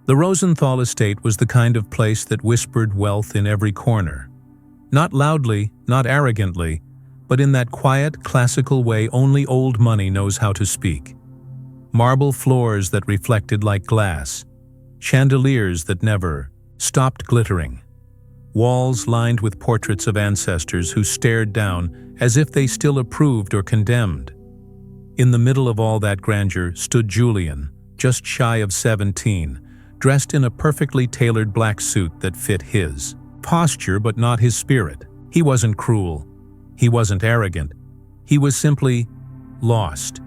The Rosenthal estate was the kind of place that whispered wealth in every corner. Not loudly, not arrogantly, but in that quiet, classical way only old money knows how to speak. Marble floors that reflected like glass, chandeliers that never stopped glittering, walls lined with portraits of ancestors who stared down as if they still approved or condemned. In the middle of all that grandeur stood Julian, just shy of 17, dressed in a perfectly tailored black suit that fit his posture but not his spirit. He wasn't cruel. He wasn't arrogant. He was simply lost.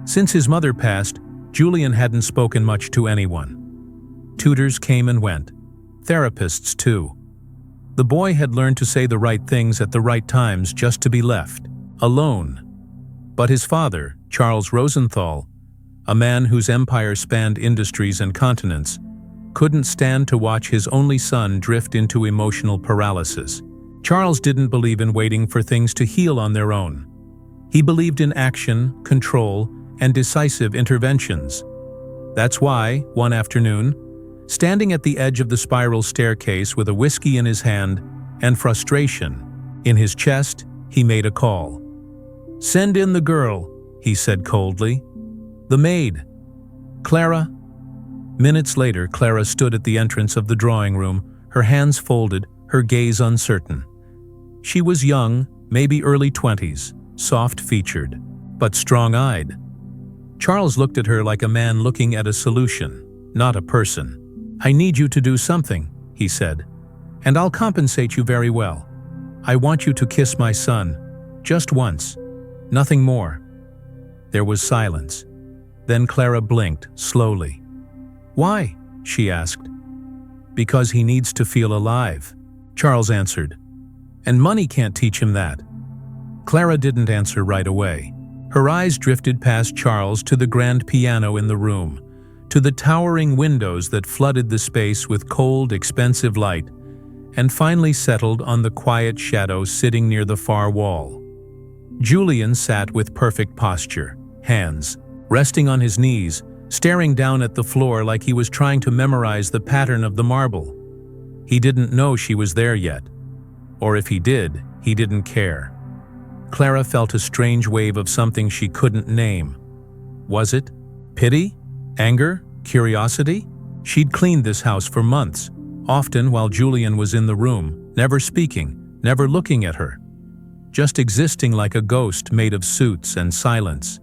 Since his mother passed, Julian hadn't spoken much to anyone. Tutors came and went. Therapists too. The boy had learned to say the right things at the right times just to be left alone. But his father, Charles Rosenthal, a man whose empire spanned industries and continents, couldn't stand to watch his only son drift into emotional paralysis. Charles didn't believe in waiting for things to heal on their own. He believed in action, control, and decisive interventions. That's why, one afternoon, standing at the edge of the spiral staircase with a whiskey in his hand and frustration in his chest, he made a call. "Send in the girl," he said coldly. "The maid. Clara." Minutes later, Clara stood at the entrance of the drawing room, her hands folded, her gaze uncertain. She was young, maybe early 20s, soft-featured, but strong-eyed. Charles looked at her like a man looking at a solution, not a person. "I need you to do something," he said, "and I'll compensate you very well. I want you to kiss my son, just once, nothing more." There was silence. Then Clara blinked, slowly. "Why?" she asked. "Because he needs to feel alive," Charles answered. "And money can't teach him that." Clara didn't answer right away. Her eyes drifted past Charles to the grand piano in the room, to the towering windows that flooded the space with cold, expensive light, and finally settled on the quiet shadow sitting near the far wall. Julian sat with perfect posture, hands resting on his knees, staring down at the floor like he was trying to memorize the pattern of the marble. He didn't know she was there yet. Or if he did, he didn't care. Clara felt a strange wave of something she couldn't name. Was it pity? Anger? Curiosity? She'd cleaned this house for months, often while Julian was in the room, never speaking, never looking at her. Just existing like a ghost made of suits and silence.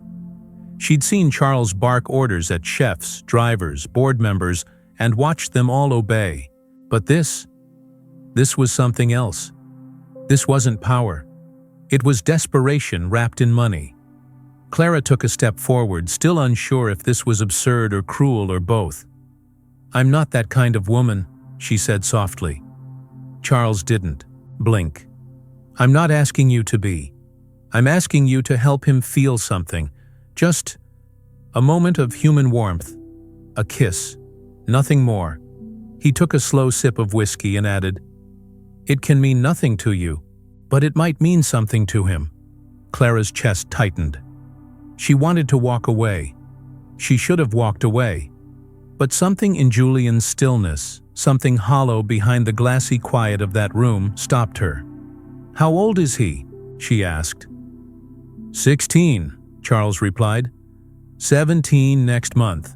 She'd seen Charles bark orders at chefs, drivers, board members, and watched them all obey. But this was something else. This wasn't power. It was desperation wrapped in money. Clara took a step forward, still unsure if this was absurd or cruel or both. "I'm not that kind of woman," she said softly. Charles didn't blink. "I'm not asking you to be. I'm asking you to help him feel something. Just a moment of human warmth. A kiss. Nothing more." He took a slow sip of whiskey and added, "It can mean nothing to you, but it might mean something to him." Clara's chest tightened. She wanted to walk away. She should have walked away. But something in Julian's stillness, something hollow behind the glassy quiet of that room, stopped her. "How old is he?" she asked. 16, Charles replied. 17 next month.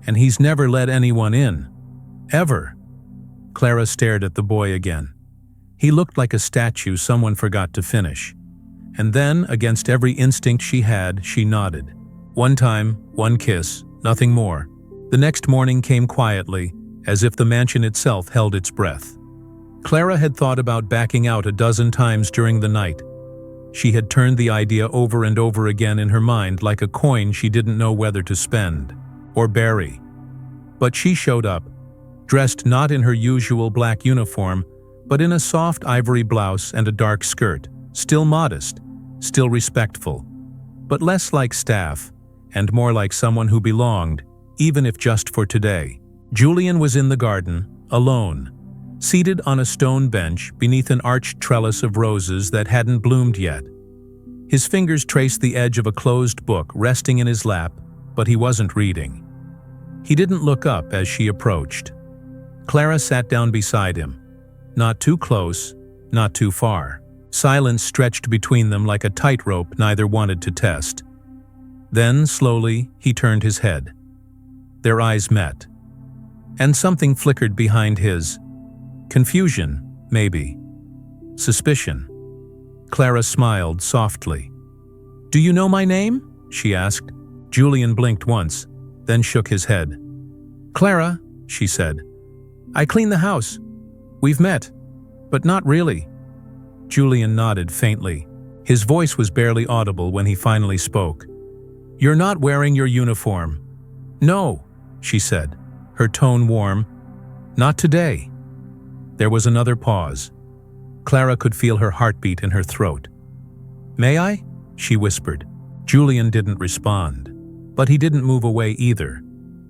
And he's never let anyone in. Ever." Clara stared at the boy again. He looked like a statue someone forgot to finish. And then, against every instinct she had, she nodded. One time, one kiss, nothing more. The next morning came quietly, as if the mansion itself held its breath. Clara had thought about backing out a dozen times during the night. She had turned the idea over and over again in her mind like a coin she didn't know whether to spend or bury. But she showed up, dressed not in her usual black uniform, but in a soft ivory blouse and a dark skirt, still modest, still respectful, but less like staff, and more like someone who belonged, even if just for today. Julian was in the garden, alone, seated on a stone bench beneath an arched trellis of roses that hadn't bloomed yet. His fingers traced the edge of a closed book resting in his lap, but he wasn't reading. He didn't look up as she approached. Clara sat down beside him. Not too close, not too far. Silence stretched between them like a tightrope neither wanted to test. Then, slowly, he turned his head. Their eyes met. And something flickered behind his. Confusion, maybe. Suspicion. Clara smiled softly. "Do you know my name?" she asked. Julian blinked once, then shook his head. "Clara," she said. "I clean the house. We've met, but not really." Julian nodded faintly. His voice was barely audible when he finally spoke. "You're not wearing your uniform." "No," she said, her tone warm. "Not today." There was another pause. Clara could feel her heartbeat in her throat. "May I?" she whispered. Julian didn't respond, but he didn't move away either.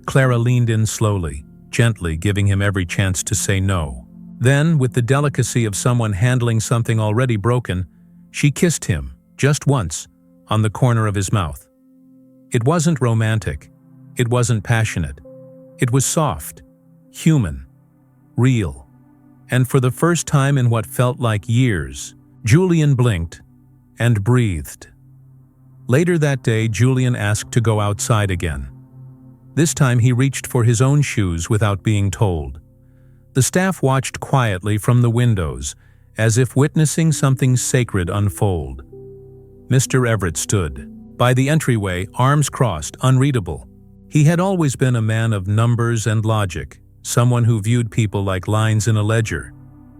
Clara leaned in slowly, gently giving him every chance to say no. Then, with the delicacy of someone handling something already broken, she kissed him, just once, on the corner of his mouth. It wasn't romantic. It wasn't passionate. It was soft, human, real. And for the first time in what felt like years, Julian blinked and breathed. Later that day, Julian asked to go outside again. This time he reached for his own shoes without being told. The staff watched quietly from the windows, as if witnessing something sacred unfold. Mr. Everett stood by the entryway, arms crossed, unreadable. He had always been a man of numbers and logic, someone who viewed people like lines in a ledger,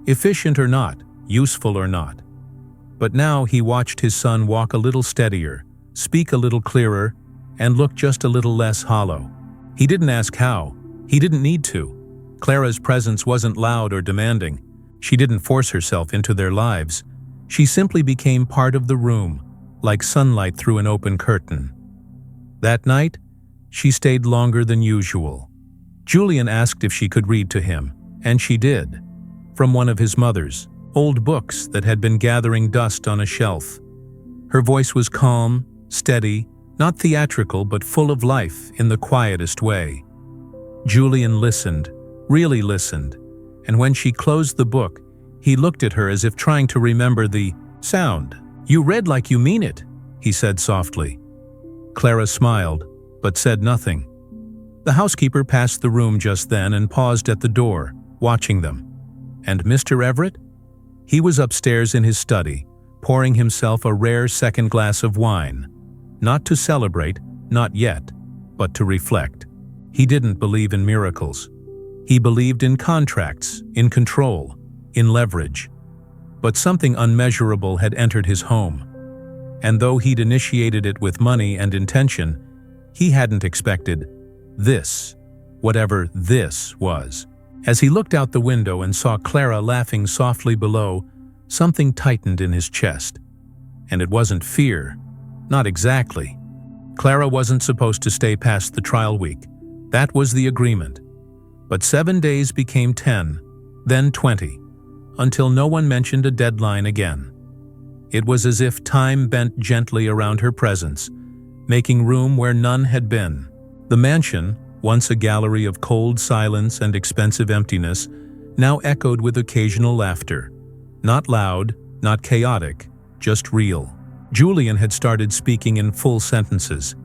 efficient or not, useful or not. But now he watched his son walk a little steadier, speak a little clearer, and look just a little less hollow. He didn't ask how. He didn't need to. Clara's presence wasn't loud or demanding. She didn't force herself into their lives. She simply became part of the room, like sunlight through an open curtain. That night, she stayed longer than usual. Julian asked if she could read to him, and she did, from one of his mother's old books that had been gathering dust on a shelf. Her voice was calm, steady, not theatrical but full of life in the quietest way. Julian listened, really listened, and when she closed the book, he looked at her as if trying to remember the sound. "You read like you mean it," he said softly. Clara smiled, but said nothing. The housekeeper passed the room just then and paused at the door, watching them. And Mr. Everett? He was upstairs in his study, pouring himself a rare second glass of wine. Not to celebrate, not yet, but to reflect. He didn't believe in miracles. He believed in contracts, in control, in leverage. But something unmeasurable had entered his home. And though he'd initiated it with money and intention, he hadn't expected this, whatever this was. As he looked out the window and saw Clara laughing softly below, something tightened in his chest. And it wasn't fear. Not exactly. Clara wasn't supposed to stay past the trial week. That was the agreement. But 7 days became 10, then 20, until no one mentioned a deadline again. It was as if time bent gently around her presence, making room where none had been. The mansion, once a gallery of cold silence and expensive emptiness, now echoed with occasional laughter. Not loud, not chaotic, just real. Julian had started speaking in full sentences.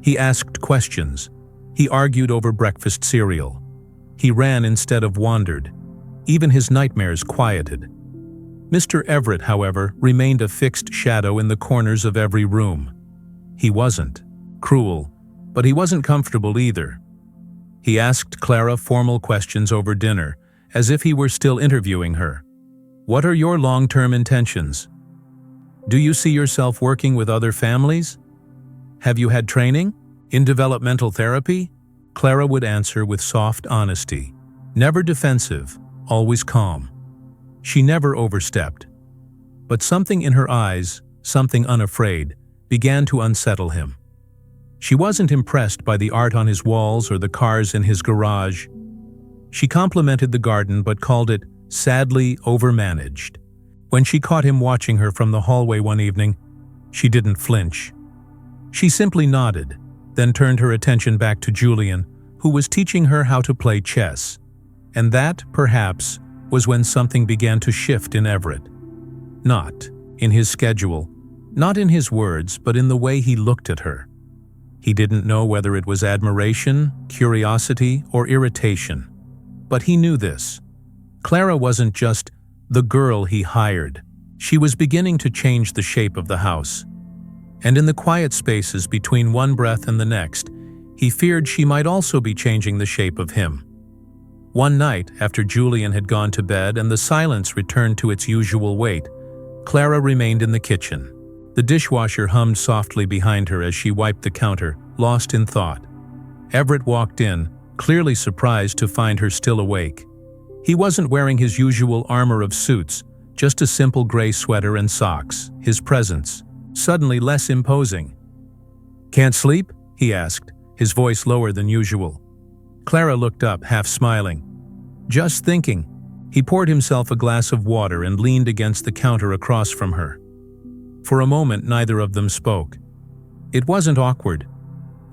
He asked questions. He argued over breakfast cereal. He ran instead of wandered. Even his nightmares quieted. Mr. Everett, however, remained a fixed shadow in the corners of every room. He wasn't cruel, but he wasn't comfortable either. He asked Clara formal questions over dinner, as if he were still interviewing her. "What are your long-term intentions? Do you see yourself working with other families? Have you had training? In developmental therapy?" Clara would answer with soft honesty. Never defensive, always calm. She never overstepped. But something in her eyes, something unafraid, began to unsettle him. She wasn't impressed by the art on his walls or the cars in his garage. She complimented the garden but called it sadly overmanaged. When she caught him watching her from the hallway one evening, she didn't flinch. She simply nodded, then turned her attention back to Julian, who was teaching her how to play chess. And that, perhaps, was when something began to shift in Everett. Not in his schedule, not in his words, but in the way he looked at her. He didn't know whether it was admiration, curiosity, or irritation. But he knew this. Clara wasn't just the girl he hired. She was beginning to change the shape of the house. And in the quiet spaces between one breath and the next, he feared she might also be changing the shape of him. One night, after Julian had gone to bed and the silence returned to its usual weight, Clara remained in the kitchen. The dishwasher hummed softly behind her as she wiped the counter, lost in thought. Everett walked in, clearly surprised to find her still awake. He wasn't wearing his usual armor of suits, just a simple gray sweater and socks, his presence suddenly less imposing. "Can't sleep?" he asked, his voice lower than usual. Clara looked up, half smiling. "Just thinking." He poured himself a glass of water and leaned against the counter across from her. For a moment, neither of them spoke. It wasn't awkward.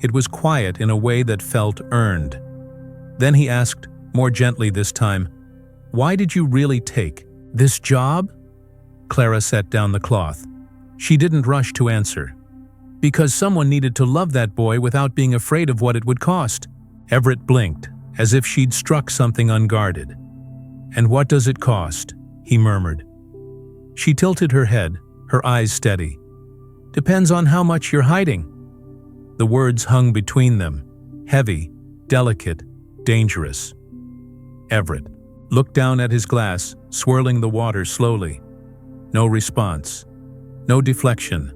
It was quiet in a way that felt earned. Then he asked, more gently this time, "Why did you really take this job?" Clara set down the cloth. She didn't rush to answer. "Because someone needed to love that boy without being afraid of what it would cost." Everett blinked, as if she'd struck something unguarded. "And what does it cost?" he murmured. She tilted her head, her eyes steady. "Depends on how much you're hiding." The words hung between them, heavy, delicate, dangerous. Everett looked down at his glass, swirling the water slowly. No response. No deflection.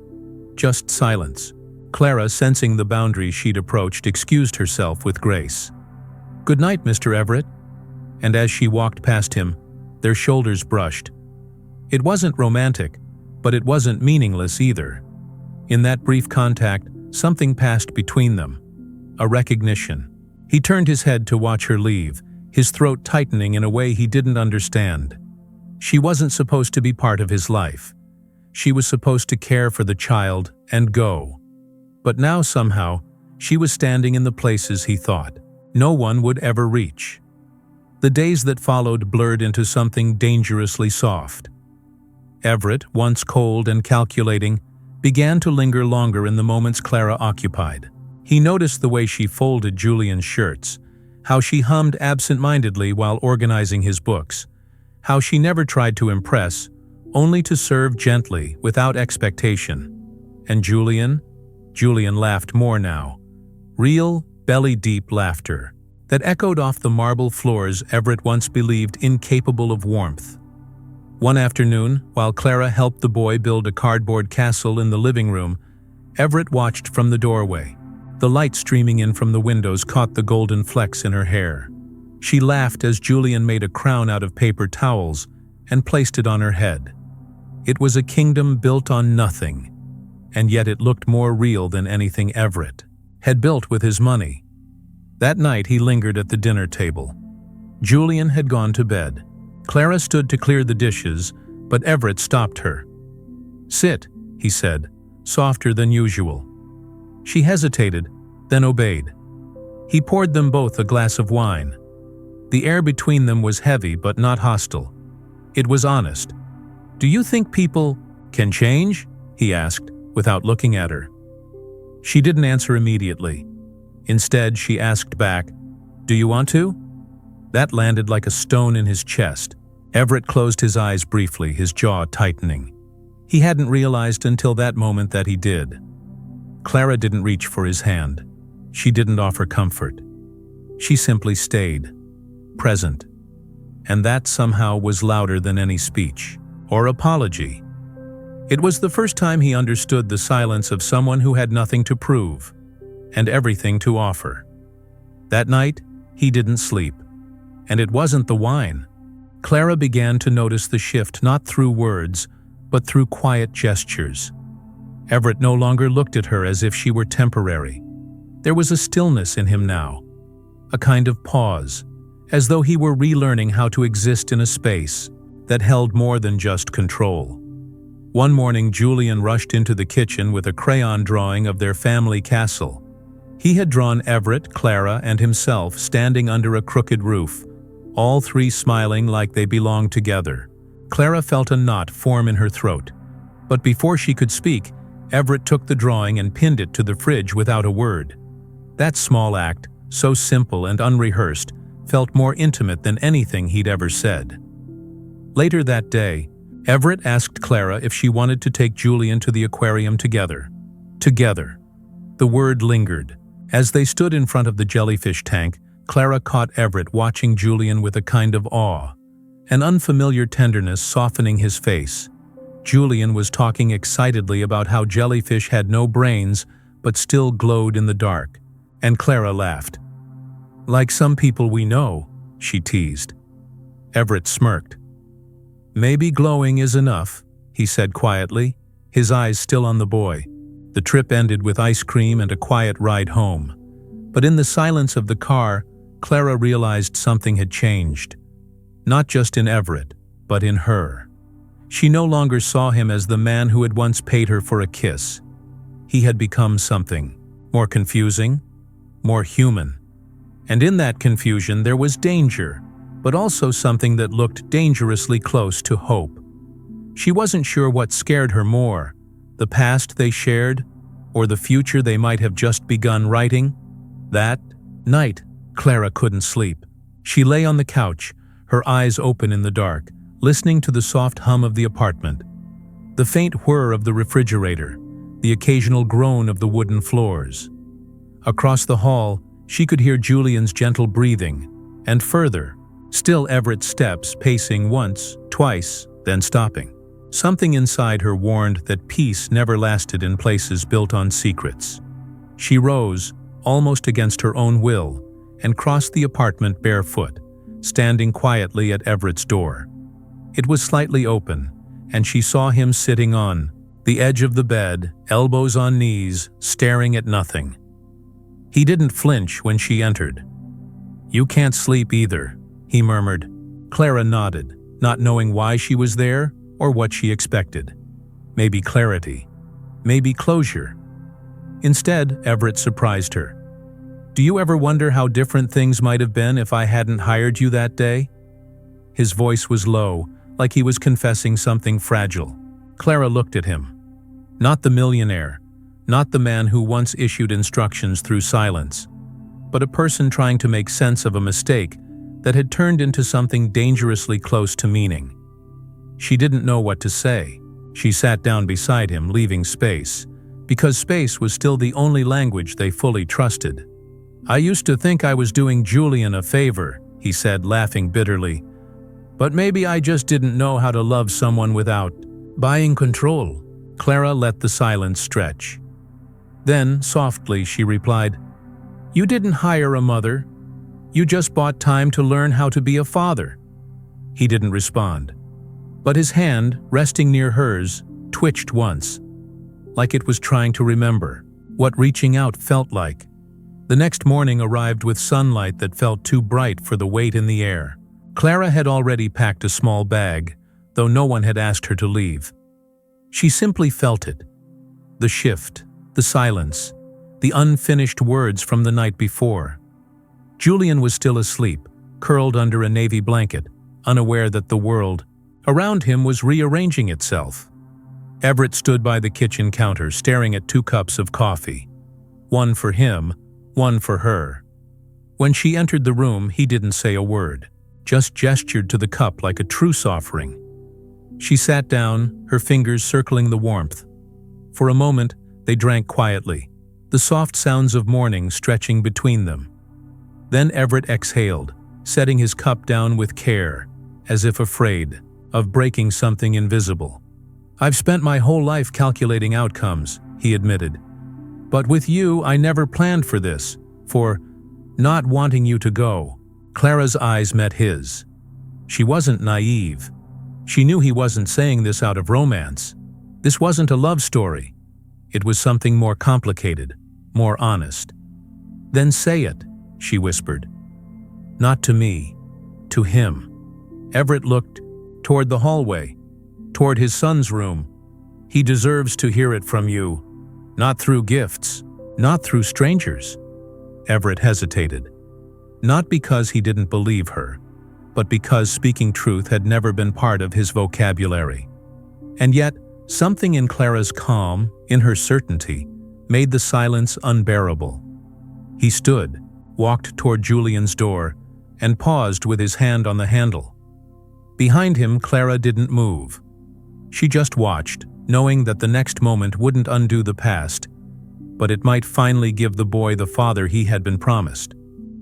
Just silence. Clara, sensing the boundary she'd approached, excused herself with grace. "Good night, Mr. Everett." And as she walked past him, their shoulders brushed. It wasn't romantic, but it wasn't meaningless either. In that brief contact, something passed between them. A recognition. He turned his head to watch her leave, his throat tightening in a way he didn't understand. She wasn't supposed to be part of his life. She was supposed to care for the child and go. But now somehow, she was standing in the places he thought no one would ever reach. The days that followed blurred into something dangerously soft. Everett, once cold and calculating, began to linger longer in the moments Clara occupied. He noticed the way she folded Julian's shirts, how she hummed absent-mindedly while organizing his books, how she never tried to impress, only to serve gently, without expectation. And Julian laughed more now. Real, belly-deep laughter that echoed off the marble floors Everett once believed incapable of warmth. One afternoon, while Clara helped the boy build a cardboard castle in the living room, Everett watched from the doorway. The light streaming in from the windows caught the golden flecks in her hair. She laughed as Julian made a crown out of paper towels and placed it on her head. It was a kingdom built on nothing, and yet it looked more real than anything Everett had built with his money. That night he lingered at the dinner table. Julian had gone to bed. Clara stood to clear the dishes, but Everett stopped her. "Sit," he said, softer than usual. She hesitated, then obeyed. He poured them both a glass of wine. The air between them was heavy but not hostile. It was honest. "Do you think people can change?" he asked, without looking at her. She didn't answer immediately. Instead, she asked back, "Do you want to?" That landed like a stone in his chest. Everett closed his eyes briefly, his jaw tightening. He hadn't realized until that moment that he did. Clara didn't reach for his hand. She didn't offer comfort. She simply stayed, present. And that somehow was louder than any speech or apology. It was the first time he understood the silence of someone who had nothing to prove and everything to offer. That night, he didn't sleep. And it wasn't the wine. Clara began to notice the shift not through words, but through quiet gestures. Everett no longer looked at her as if she were temporary. There was a stillness in him now, a kind of pause, as though he were relearning how to exist in a space that held more than just control. One morning, Julian rushed into the kitchen with a crayon drawing of their family castle. He had drawn Everett, Clara, and himself standing under a crooked roof, all three smiling like they belonged together. Clara felt a knot form in her throat, but before she could speak, Everett took the drawing and pinned it to the fridge without a word. That small act, so simple and unrehearsed, felt more intimate than anything he'd ever said. Later that day, Everett asked Clara if she wanted to take Julian to the aquarium together. Together. The word lingered. As they stood in front of the jellyfish tank, Clara caught Everett watching Julian with a kind of awe, an unfamiliar tenderness softening his face. Julian was talking excitedly about how jellyfish had no brains but still glowed in the dark, and Clara laughed. "Like some people we know," she teased. Everett smirked. "Maybe glowing is enough," he said quietly, his eyes still on the boy. The trip ended with ice cream and a quiet ride home. But in the silence of the car, Clara realized something had changed. Not just in Everett, but in her. She no longer saw him as the man who had once paid her for a kiss. He had become something more confusing, more human. And in that confusion there was danger, but also something that looked dangerously close to hope. She wasn't sure what scared her more, the past they shared, or the future they might have just begun writing. That night, Clara couldn't sleep. She lay on the couch, her eyes open in the dark, listening to the soft hum of the apartment, the faint whir of the refrigerator, the occasional groan of the wooden floors. Across the hall, she could hear Julian's gentle breathing, and further, still Everett's steps pacing once, twice, then stopping. Something inside her warned that peace never lasted in places built on secrets. She rose, almost against her own will, and crossed the apartment barefoot, standing quietly at Everett's door. It was slightly open, and she saw him sitting on the edge of the bed, elbows on knees, staring at nothing. He didn't flinch when she entered. "You can't sleep either," he murmured. Clara nodded, not knowing why she was there or what she expected. Maybe clarity. Maybe closure. Instead, Everett surprised her. "Do you ever wonder how different things might have been if I hadn't hired you that day?" His voice was low, like he was confessing something fragile. Clara looked at him. Not the millionaire, not the man who once issued instructions through silence, but a person trying to make sense of a mistake that had turned into something dangerously close to meaning. She didn't know what to say. She sat down beside him, leaving space, because space was still the only language they fully trusted. "I used to think I was doing Julian a favor," he said, laughing bitterly. "But maybe I just didn't know how to love someone without buying control." Clara let the silence stretch. Then, softly, she replied, "You didn't hire a mother. You just bought time to learn how to be a father." He didn't respond, but his hand, resting near hers, twitched once, like it was trying to remember what reaching out felt like. The next morning arrived with sunlight that felt too bright for the weight in the air. Clara had already packed a small bag, though no one had asked her to leave. She simply felt it. The shift, the silence, the unfinished words from the night before. Julian was still asleep, curled under a navy blanket, unaware that the world around him was rearranging itself. Everett stood by the kitchen counter, staring at 2 cups of coffee. One for him, one for her. When she entered the room, he didn't say a word, just gestured to the cup like a truce offering. She sat down, her fingers circling the warmth. For a moment, they drank quietly, the soft sounds of morning stretching between them. Then Everett exhaled, setting his cup down with care, as if afraid of breaking something invisible. "I've spent my whole life calculating outcomes," he admitted. "But with you, I never planned for this, for not wanting you to go." Clara's eyes met his. She wasn't naive. She knew he wasn't saying this out of romance. This wasn't a love story. It was something more complicated, more honest. "Then say it," she whispered. "Not to me, to him." Everett looked toward the hallway, toward his son's room. "He deserves to hear it from you. Not through gifts, not through strangers, Everett hesitated. Not because he didn't believe her, but because speaking truth had never been part of his vocabulary. And yet, something in Clara's calm, in her certainty, made the silence unbearable. He stood, walked toward Julian's door, and paused with his hand on the handle. Behind him, Clara didn't move. She just watched, knowing that the next moment wouldn't undo the past, but it might finally give the boy the father he had been promised.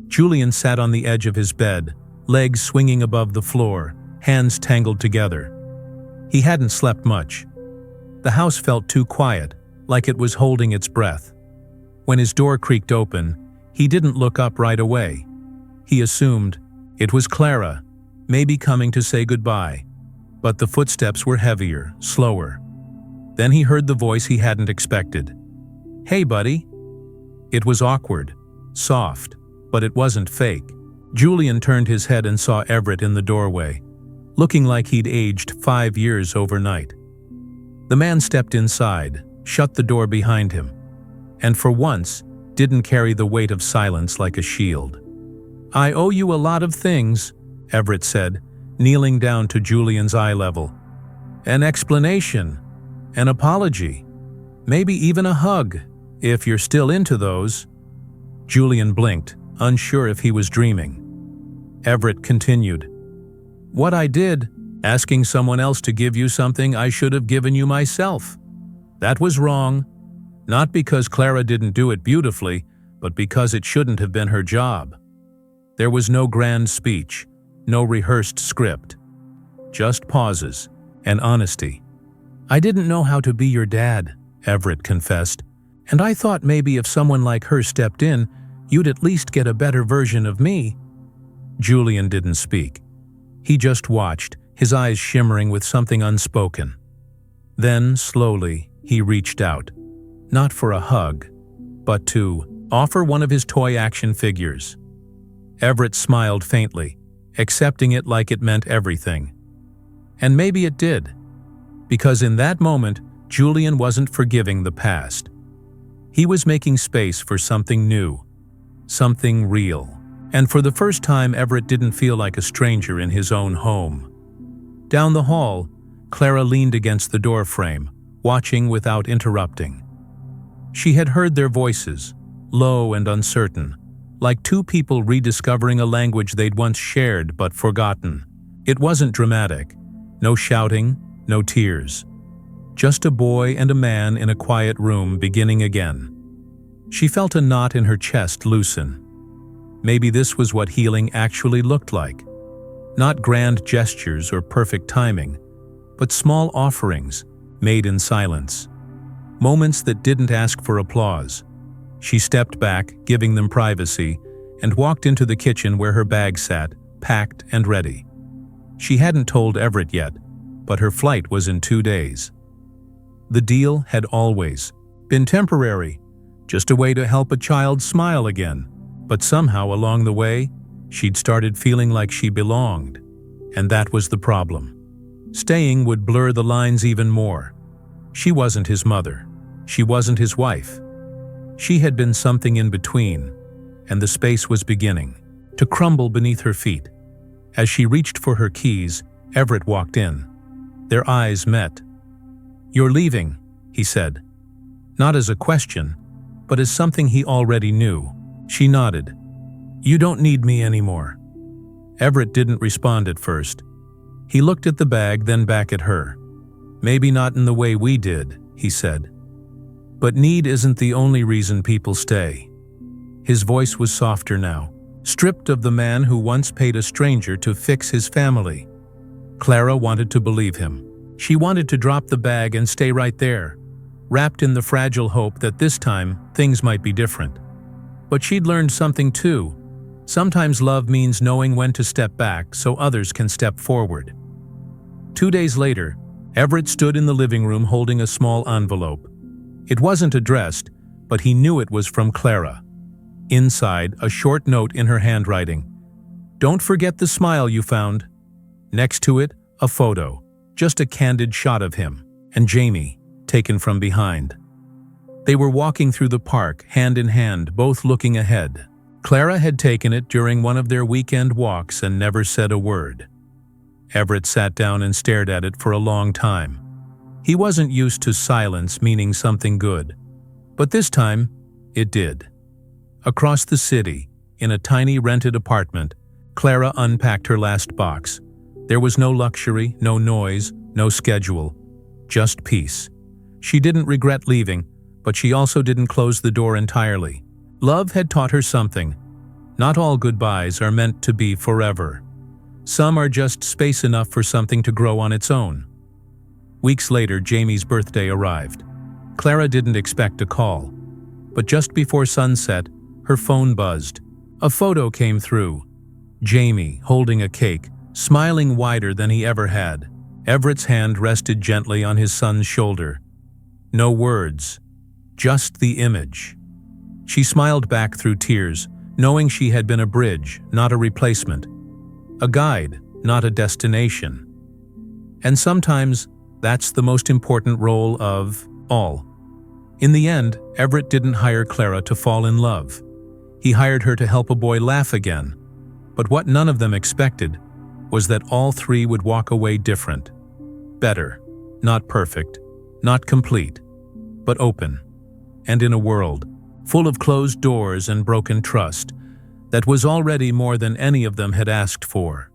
Julian sat on the edge of his bed, legs swinging above the floor, hands tangled together. He hadn't slept much. The house felt too quiet, like it was holding its breath. When his door creaked open, he didn't look up right away. He assumed it was Clara, maybe coming to say goodbye. But the footsteps were heavier, slower. Then he heard the voice he hadn't expected. "Hey, buddy." It was awkward, soft, but it wasn't fake. Julian turned his head and saw Everett in the doorway, looking like he'd aged 5 years overnight. The man stepped inside, shut the door behind him, and for once, didn't carry the weight of silence like a shield. "I owe you a lot of things," Everett said, kneeling down to Julian's eye level. "An explanation, an apology, maybe even a hug, if you're still into those." Julian blinked, unsure if he was dreaming. Everett continued. "What I did, asking someone else to give you something I should have given you myself. That was wrong, not because Clara didn't do it beautifully, but because it shouldn't have been her job." There was no grand speech, no rehearsed script. Just pauses and honesty. "I didn't know how to be your dad," Everett confessed, "and I thought maybe if someone like her stepped in, you'd at least get a better version of me." Julian didn't speak. He just watched, his eyes shimmering with something unspoken. Then, slowly, he reached out. Not for a hug, but to offer one of his toy action figures. Everett smiled faintly, accepting it like it meant everything. And maybe it did, because in that moment, Julian wasn't forgiving the past. He was making space for something new, something real. And for the first time, Everett didn't feel like a stranger in his own home. Down the hall, Clara leaned against the doorframe, watching without interrupting. She had heard their voices, low and uncertain, like two people rediscovering a language they'd once shared but forgotten. It wasn't dramatic. No shouting, no tears. Just a boy and a man in a quiet room beginning again. She felt a knot in her chest loosen. Maybe this was what healing actually looked like. Not grand gestures or perfect timing, but small offerings made in silence. Moments that didn't ask for applause. She stepped back, giving them privacy, and walked into the kitchen where her bag sat, packed and ready. She hadn't told Everett yet, but her flight was in 2 days. The deal had always been temporary, just a way to help a child smile again. But somehow along the way, she'd started feeling like she belonged. And that was the problem. Staying would blur the lines even more. She wasn't his mother. She wasn't his wife. She had been something in between, and the space was beginning to crumble beneath her feet. As she reached for her keys, Everett walked in. Their eyes met. "You're leaving," he said. Not as a question, but as something he already knew. She nodded. "You don't need me anymore." Everett didn't respond at first. He looked at the bag, then back at her. "Maybe not in the way we did," he said. "But need isn't the only reason people stay." His voice was softer now, stripped of the man who once paid a stranger to fix his family. Clara wanted to believe him. She wanted to drop the bag and stay right there, wrapped in the fragile hope that this time things might be different. But she'd learned something too. Sometimes love means knowing when to step back so others can step forward. 2 days later, Everett stood in the living room holding a small envelope. It wasn't addressed, but he knew it was from Clara. Inside, a short note in her handwriting. "Don't forget the smile you found." Next to it, a photo, just a candid shot of him, and Jamie, taken from behind. They were walking through the park, hand in hand, both looking ahead, Clara had taken it during one of their weekend walks and never said a word. Everett sat down and stared at it for a long time. He wasn't used to silence meaning something good, but this time, it did. Across the city, in a tiny rented apartment, Clara unpacked her last box. There was no luxury, no noise, no schedule, just peace. She didn't regret leaving, but she also didn't close the door entirely. Love had taught her something. Not all goodbyes are meant to be forever. Some are just space enough for something to grow on its own. Weeks later, Jamie's birthday arrived. Clara didn't expect a call, but just before sunset, her phone buzzed. A photo came through. Jamie, holding a cake, smiling wider than he ever had. Everett's hand rested gently on his son's shoulder. No words, just the image. She smiled back through tears, knowing she had been a bridge, not a replacement. A guide, not a destination. And sometimes, that's the most important role of all. In the end, Everett didn't hire Clara to fall in love. He hired her to help a boy laugh again. But what none of them expected was that all three would walk away different. Better, not perfect, not complete, but open. And in a world full of closed doors and broken trust, that was already more than any of them had asked for.